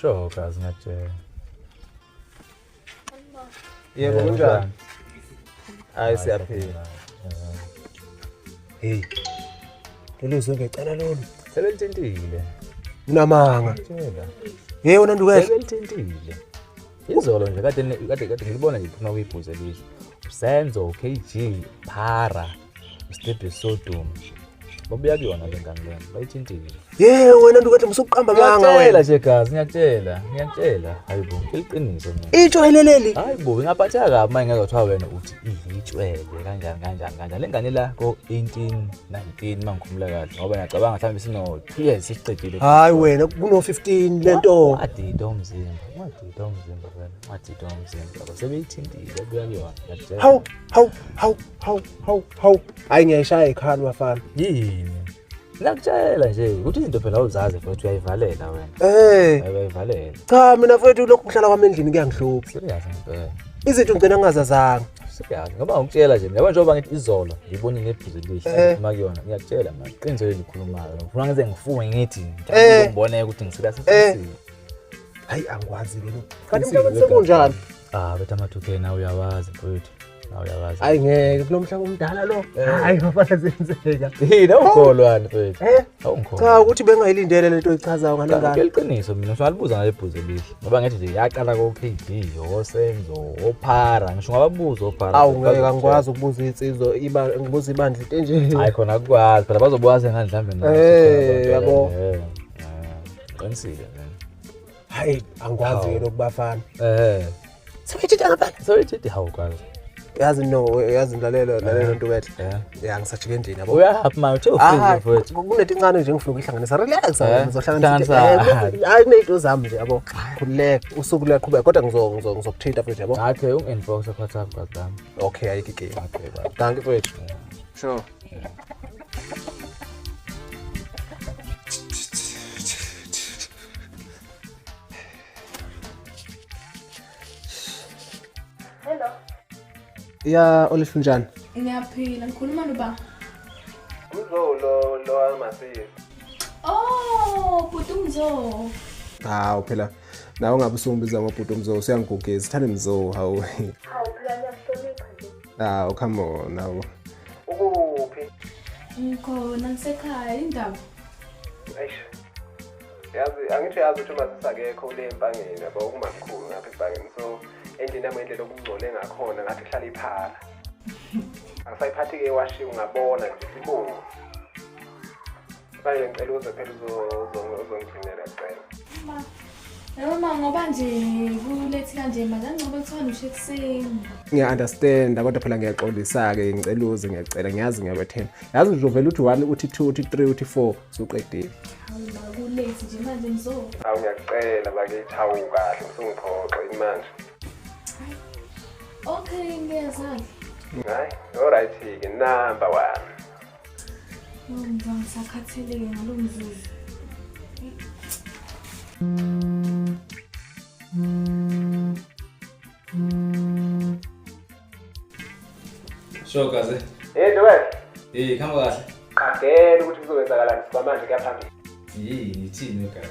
Sure kazi ngiyatshela. Yebo kunjani? Hayi siyaphila. Hey. Lelo zonke icala lolu. Sebelithintile. Unamanga. Tshela. Hey wena ndukwehla. Sebelithintile. Izolo nje kade ngilibona nje phuma kuyibhuze lizwe. Usenzo KG Phara. Step Sodom. Babuya kuyona le ngane lena. Bayithintile. Hey wena ndukwehla musuqamba manga wena. Ngiyatshela nje gazi ngiyatshela. Hayibo, iqiniso mina. Itshweleleli. Hayibo, ngaphatheka kabi manje ngezothiwa wena uthi ihitshwele kanjani. Le ngane la ko 18 19 mangikhumula kahle ngoba ngiyacabanga mhlawumbe sino 2 years siqedile. Hayi wena kuno 15 lento. Wadida umzimba wena. Sebeyithintile buya kuyona ngiyatshela. Hawu. Hayi ngiyashaya ekhani bafana. Yini? Ngiyakutshela nje ukuthi izinto phela awuzazi futhi uyayivalela wena. Uyayivalela. Cha mina mfowethu lokhu kuhlala kwami endlini kuyangihlupha. Serious ngempela. Izinto ngicela ngingazazanga. Siyazi ngoba ngikutshela nje yabo njengoba ngithi izolo ngibona ngebhuze lihle uma kuyona ngiyakutshela manje qiniso elikhulumayo ngifuna ngize ngifunge ngithi ngiboneke ukuthi ngisela sesisini. Hayi angikwazi ke lo. Kanti mhlawumbe sekunjani? Bethu ama-2K nawe uyawazi mfowethu. Nawe uyawazi. Hayi ngeke kulo mhlaba omdala lo. Hayi bafana zenzeka. Yini awukholwani mfowethu? Awungikholwa. Cha ukuthi bengayilindele lento oyichazayo ngale ngane. Ngeliqiniso mina ngalibuza ngale bhuze lihle ngoba ngathi nje yaqala ko KB, oSenzo, oPhara ngisho ngababuza oPhara. Awu ngeke angikwazi ukubuza insizwa ngibuza ibandla into nje. Hayi khona akukwazi phela bazobuza ngandla mhlawumbe yabo. Qinisile. Hayi angikwazi ke lokubafana. Sewethithi ngapha. Sewethithi hawu kwazi. Yazi lalela nto wethu. Ya ngisajike endini yabo. Uyahapha manje uthe ufike mfowethu. Kunethi incane nje ngifuna ukuhlanganisa. Relax Ngizohlanganisa. Hayi kunezinto zami nje yabo. Khululeka usuku luyaqhubeka kodwa ngizokuthinta futhi yabo. Okay unginbox WhatsApp kwazami. Okay ayikike. Okay bye. Thank you mfowethu. Sure. Hello. Ya olifunjani? Ngiyaphila, ngikhuluma noba. Lo amasisi. Oh, Putumzo. Hawu phela nawe ungabe usungibizwa ngobhuti umzo usiyangigugeza sithanda imzo hawu. Hawu phela ngiyahlonipha nje. Hawu come on nawe. Ukuphi? Ngikhona ngisekhaya indaba. Eish. Angithi yazi ukuthi masisakekho kule empangeni yabo ukumakhulu ngapha empangeni so endlini yami indlela okungcole ngakhona ngathi ihlala iphara. Angisayiphathi ke washi ungabona nje sibungu. Baye ngicela uze phela uzongigcinela cela. Noma ngoba nje kulethi kanje manje ngicela ukuthiwa usho ekseni. Ngiya-understand kodwa phela ngiyaxolisa-ke ngicela uze ngiyacela ngiyazi ngiyakwethena. Yazi nje uvela uthi 1 uthi 2 uthi 3 uthi 4 usuqedile. Hawu la kulethi nje manje mzo. Hawu ngiyacela bakithi hawu kahle usungiphoxa imanje. Okay ngiyazana. Hayi alright ke number 1. Ngisakhathaleke ngalo mzuzu. Sho kaze. Nduwe. Khamba kahle. Qagela ukuthi kuzowenzakalani sikwamanje kuyaphambili. Yini ithini kahle?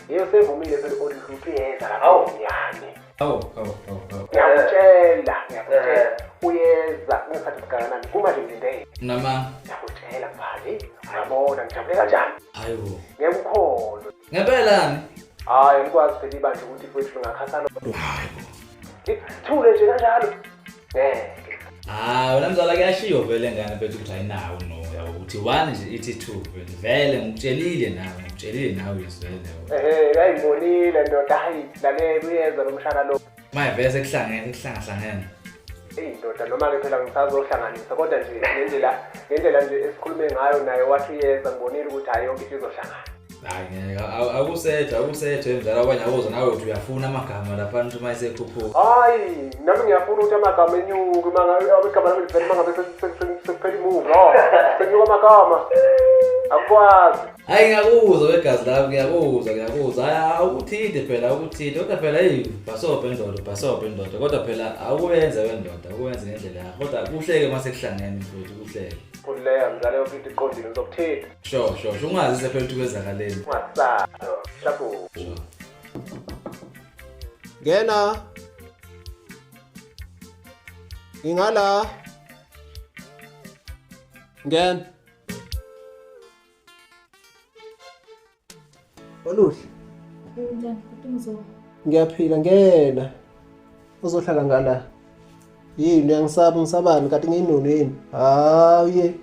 Yebo sevumile phela olihluphi yenza la awunyani. Hawu. Ngiyakutshela. Uyeza ngesikhathi sikanani uma nje ngilinde. Nama. Ngiyakutshela mfana. Uyabona ngijabule kanjani? Hayibo. Ngiyamkhona. Ngempelani? Hayi ngikwazi phela ibanje ukuthi mfowethu ngakhasana. Thule nje kanjalo. Wena mzala kuyashiyo vele ngane bethu ukuthi ayinawo no ukuthi 1 nje ithi 2 vele ngikutshelile nawe izwele. Ayibonile ndoda hayi lalela uyeza nomshana lo. Maye vese kuhlangana. Ndoda noma ke phela ngisazohlanganisa kodwa nje ngendlela nje esikhulume ngayo naye wathi uyeza ngibonile ukuthi hayi yonke into izohlangana. Hayi ngeke akusethe mzala abanye abuza nawe uthi uyafuna amagama lapha ukuthi mayisekhuphuka. Hayi nami ngiyafuna ukuthi amagama enyuke mangabe igama lami livele mangabe sekuphela imuva. Senyuka amagama. Akwazi. Hayi ngiyakuzwa wegazi lami ngiyakuzwa. Hayi ukuthide phela kodwa phela bhasope indoda kodwa phela akuyenze wendoda akuyenze ngendlela yakho kodwa kuhleke mase kuhlangene mfowethu kuhleke. Kuleya mzala yokuthi iqondile uzokuthini. Sho ungazi phela ukuthi kwezakaleni. Ungasala. Shabu. Ngena. Ingala. Ngena. Oluhle. Njani uTumzo? Ngiyaphila ngena. Uzohlala ngala. Yini ngisabani kanti ngiyinoni yini? Hayi.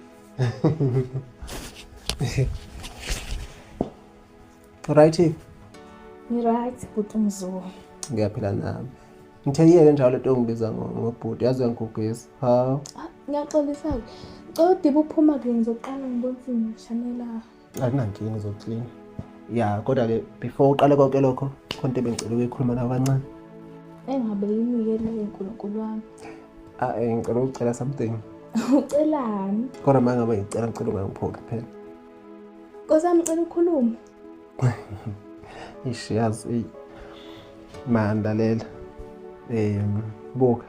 Right. Ni right uTumzo. Ngiyaphila nami. Ngitheyeke njalo lento ongibiza ngobhuti yazi uyangigugisa. Ha. Ngiyaxolisa. Codiba ukuphuma ke ngizoqala ngibonise ngishanela. Akunankinga uzoklina. Ya kodwa ke before uqale konke lokho khona into bengicela ukuyikhuluma nawe kancane. Engabe yinikele uNkulunkulu wami. Ngicela ukucela something. Ucelani? Kodwa manje ngabe ngicela ungangiphoqi phela. Kozami ngicela ukukhuluma. Ishiyazi mandalela. Buka.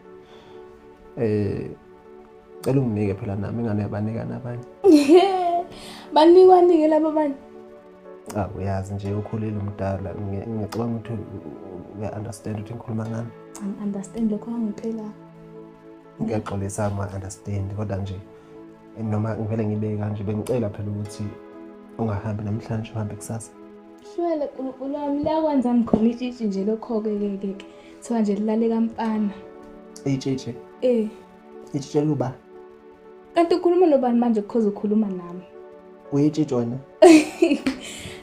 Cela unginike phela nami ingane yabanika nabanye. Banikwanike labo bantu. Uyazi nje ukhulile umdala ngicabanga ukuthi uya-understand ukuthi ngikhuluma ngani. Understand lokho angiphela. Ngiyaxolisa ma-understand kodwa nje noma ngivele ngibeke kanje bengicela phela ukuthi ungahambi namhlanje uhambe kusasa. Shwele uNkulunkulu wami la kwenza ngikhona itshitshi nje lokho ke kuthiwa nje lilale kampana. Itshitshi? Itshitshi luba? Kanti ukhuluma nobani manje because ukhuluma nami? Uyitshitshi wena?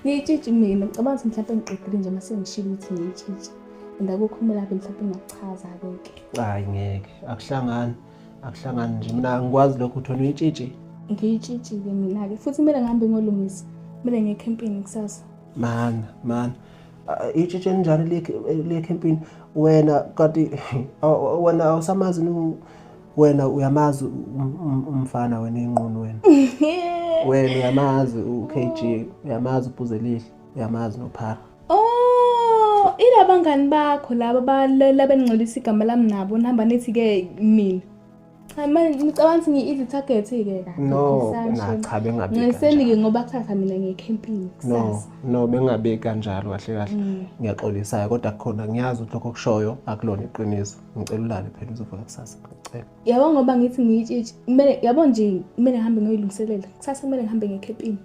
Ngiyitshitshi mina ngicabanga ukuthi mhlawumbe ngiqedile nje mase ngishilo ukuthi ngiyitshitshi. Ndakukhuluma lapha mhlawumbe ngiyachaza konke. Hayi ngeke akuhlangani nje mina ngikwazi lokho uthona uyitshitshi. Ngiyitshitshi ke mina ke futhi kumele ngihambe ngolungisa. Kumele ngiye camping kusasa. Man. Itshitshi njalo le camping wena kanti wena awusamazi wena uyamazi umfana wena inqunu wena. Wena uyamazi uKG, uyamazi uBhuzelihle, uyamazi noPhara. Oh, ilabangani bakho laba labeningcolisa igama lami nabo nihamba nethi ke mina. Manje ngicabanga ukuthi ngiyi target ke kahle. No, cha bengabika. Ngisenike ngoba kusasa mina ngiye camping kusasa. No bengabika kanjalo kahle. Ngiyaxolisa kodwa khona ngiyazi ukuthi lokho kushoyo akulona iqiniso. Ngicela ulale phela uzovuka kusasa ngicela. Yabo ngoba ngithi ngiyitshitshi kumele yabo nje kumele ngihambe ngoyilungiselela. Kusasa kumele ngihambe ngiye camping.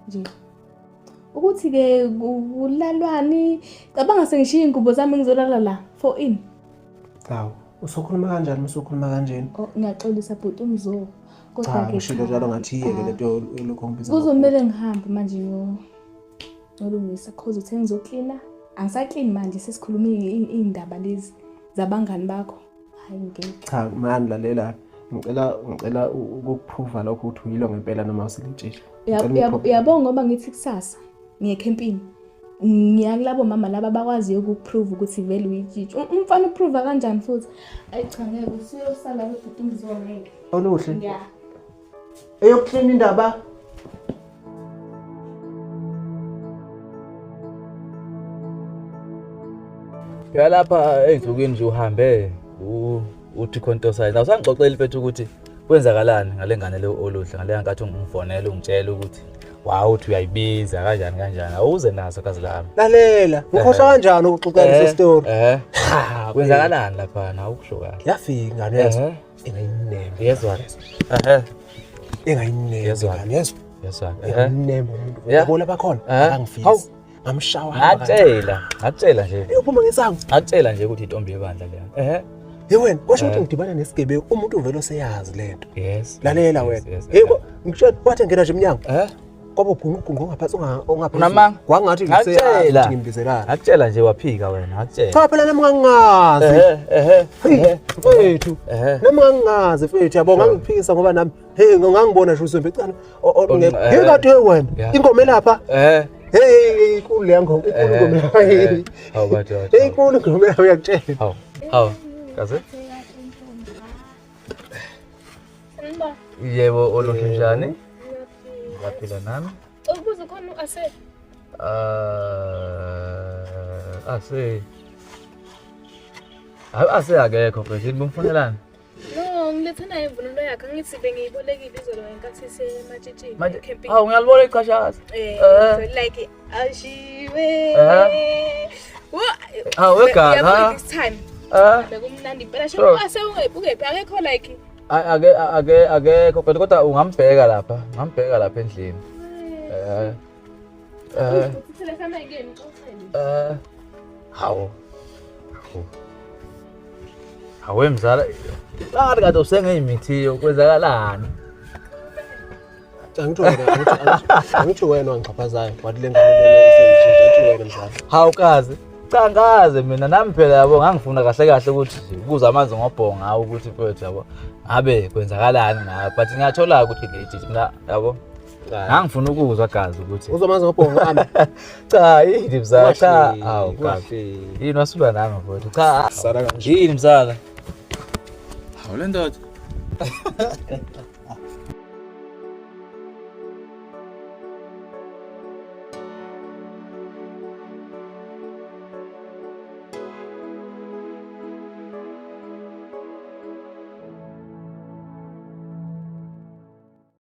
Nje. Ukuthi ke ulalwani cabanga sengishiya ingubo zami ngizolala la for in. Hawu. Usokhuluma kanjani usokhuluma kanjeni? Ngiyaxolisa bhuti umzo. Kodwa ke ngishilo njalo ngathi yeke lento lokho ngibiza. Kuzomela ngihambe manje ngolungisa cause uthe ngizoklina. Angisaklini manje sesikhuluma izindaba lezi zabangani bakho. Hayi ngeke. Cha mani lalela. Ngicela ukuprova lokho ukuthi uyilo ngempela noma usilitshitshi. Uyabonga ngoba ngithi kusasa ngiye camping. Ngiyakulabo mama laba bakwaziyo ukuprove ukuthi vele uyitshitshi. Umfana uprove kanjani futhi? Ayi cha ngeke usiyosala ukuthi ngizongeke. Oluhle. Yeah. Eyokuhlina indaba. Lapha ezukini nje uhambe uthi Khontosayi. Awusangixoxeli mfethu ukuthi kwenzakalani ngalengane le Oluhle ngale nkathi ungifonela ungitshela ukuthi uthi uyayibiza kanjani awuze naso kazi lami. Lalela ngikhohlwa kanjani ukuxoxela lesi story? Kwenzakalani lapha na ukusho kahle. Yafika ngane yazo engayinembe. Yezwa. Engayinembe yezwa. Yezwa engayinembe umuntu. Yabona bakhona angifisi. Ngamshawa. Ngakutshela nje. Uphuma ngesango. Ngakutshela nje ukuthi intombi yebandla leya. Wena kwasho ukuthi ngidibana nesigebengu umuntu uvelo seyazi lento. Yes. Lalela wena. Yebo ngishela wathi ngena nje emnyango. Kwabo gungu ngaphansi ongaphezulu. Kwangathi ngiseyala ngimbizelana. Ngakutshela nje waphika wena ngakutshela. Cha phela nami ngangazi. Mfethu. Nami ngangazi mfethu yabo ngangiphikisa ngoba nami ngangibona nje usombe ecala. Ngekade wena ingoma lapha. Hey ikule yango ikule ingoma. Hawu bathi. Hey ikule ingoma uyakutshela. Hawu. Kaze? Yebo Oluhle njani? Ngiyaphila nami. Ubuze khona ase. Ase akekho mfethu bomfonelana. No, ngilethana imvunulo yakhe ngithi bengiyibolekile izolo ngenkathi sisematshitshini camping. Ngiyalibona iqhashaza. Like ashiwe. Wegazi this time. Bekumnandi impela Sure. shema ase ungephi akekho like akekho kodwa ungambheka lapha endlini. Telefona again uxoxele. Hawo mzala lari kade usengeyimithi kwenzakalani Angithi wena wangixhaphazayo wathi le ngane iseyithinta wena mzala. hawu kaze cha ngaze mina nami phela yabo ngangifuna kahle ukuthi ukuze amanzi ngobhonga ngawo ukuthi mfowethu yabo ngabe kwenzakalani ngayo but ngiyathola ukuthi late mina yabo ngangifuna ukuzwa gazi ukuthi Uzomanzi ngobhongo ami. cha yini mzala cha Wahle, hawu kaze wahle. yini wasulwa nami mfowethu cha Sala kanje. yini mzala hawu le ndoda